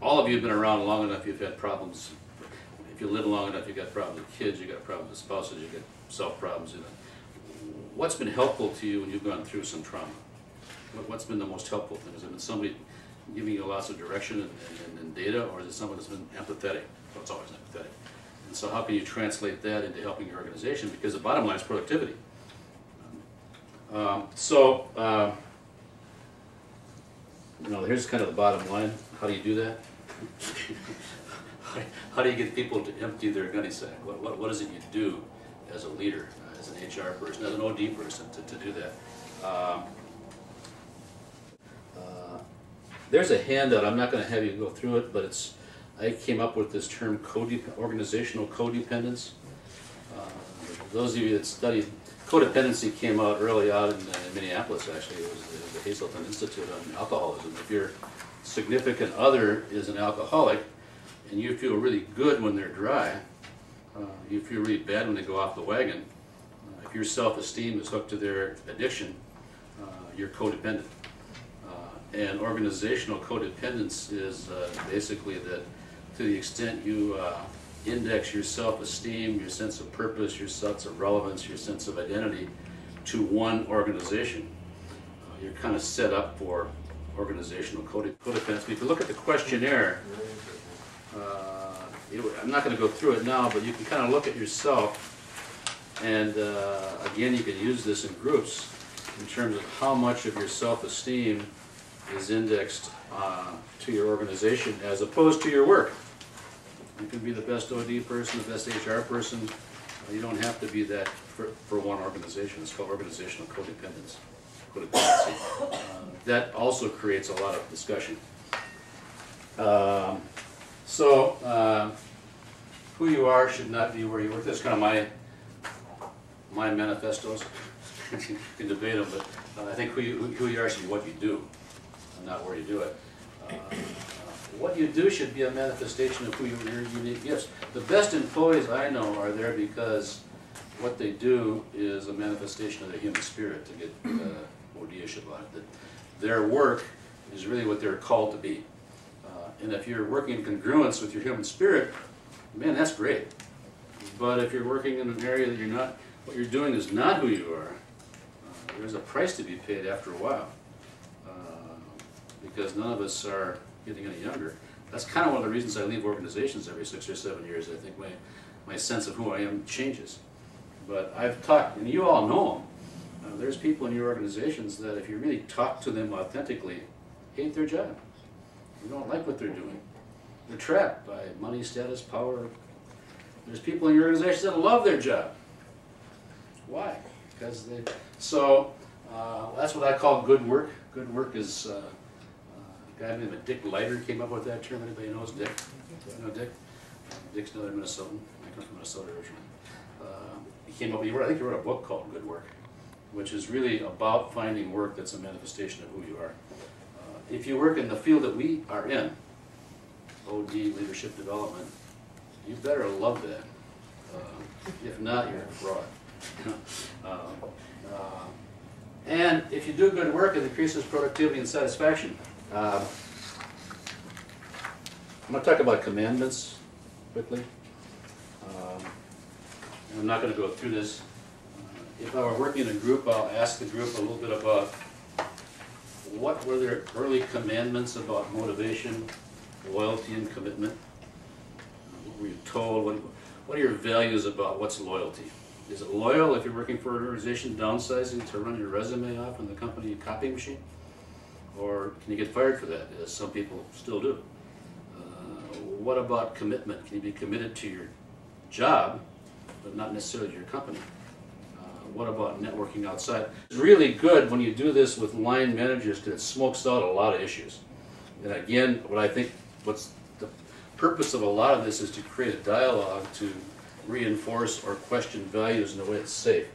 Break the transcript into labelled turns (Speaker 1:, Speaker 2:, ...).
Speaker 1: all of you have been around long enough, you've had problems. If you live long enough, you've got problems with kids, you've got problems with spouses, you've got self-problems. You know. What's been helpful to you when you've gone through some trauma? What's been the most helpful thing? Has it been somebody giving you lots of direction and data, or is it someone that's been empathetic? Well, it's always empathetic. And so how can you translate that into helping your organization? Because the bottom line is productivity. You know, here's kind of the bottom line. How do you do that? How do you get people to empty their gunny sack? What is it you do as a leader, as an HR person, as an OD person to do that? There's a handout. I'm not going to have you go through it, but I came up with this term organizational codependence. Those of you that studied codependency came out early out in Minneapolis, actually. It was the Hazelton Institute on alcoholism. If your significant other is an alcoholic and you feel really good when they're dry, you feel really bad when they go off the wagon, if your self-esteem is hooked to their addiction, you're codependent. And organizational codependence is basically that to the extent you index your self-esteem, your sense of purpose, your sense of relevance, your sense of identity to one organization, you're kind of set up for organizational codependence. If you look at the questionnaire, I'm not going to go through it now, but you can kind of look at yourself, and again, you can use this in groups in terms of how much of your self-esteem is indexed to your organization as opposed to your work. You can be the best OD person, the best HR person. You don't have to be that for one organization. It's called organizational codependency. That also creates a lot of discussion. Who you are should not be where you work. That's kind of my manifestos. You can debate them, but I think who you are should be what you do, and not where you do it. What you do should be a manifestation of who your unique gifts. The best employees I know are there because what they do is a manifestation of their human spirit, to get OD-ish about it. That their work is really what they're called to be. And if you're working in congruence with your human spirit, man, that's great. But if you're working in an area that you're not, what you're doing is not who you are, there's a price to be paid after a while. Because none of us are getting any younger. That's kind of one of the reasons I leave organizations every 6 or 7 years. I think my sense of who I am changes. But I've talked, and you all know them, there's people in your organizations that if you really talk to them authentically, hate their job. You don't like what they're doing. They're trapped by money, status, power. There's people in your organizations that love their job. Why? Because they, that's what I call good work. Good work is, a guy named Dick Leiter came up with that term. Anybody knows Dick? You know Dick? Dick's another Minnesotan. I come from Minnesota originally. He came up, I think he wrote a book called Good Work, which is really about finding work that's a manifestation of who you are. If you work in the field that we are in, OD, leadership development, you better love that. If not, you're a fraud. And if you do good work, it increases productivity and satisfaction. I'm going to talk about commandments quickly. I'm not going to go through this. If I were working in a group, I'll ask the group a little bit about what were their early commandments about motivation, loyalty, and commitment. What were you told? What are your values about what's loyalty? Is it loyal if you're working for an organization downsizing to run your resume off in the company copy machine? Or can you get fired for that, as some people still do? What about commitment? Can you be committed to your job, but not necessarily to your company? What about networking outside? It's really good when you do this with line managers because it smokes out a lot of issues. And again, what's the purpose of a lot of this is to create a dialogue to reinforce or question values in a way that's safe.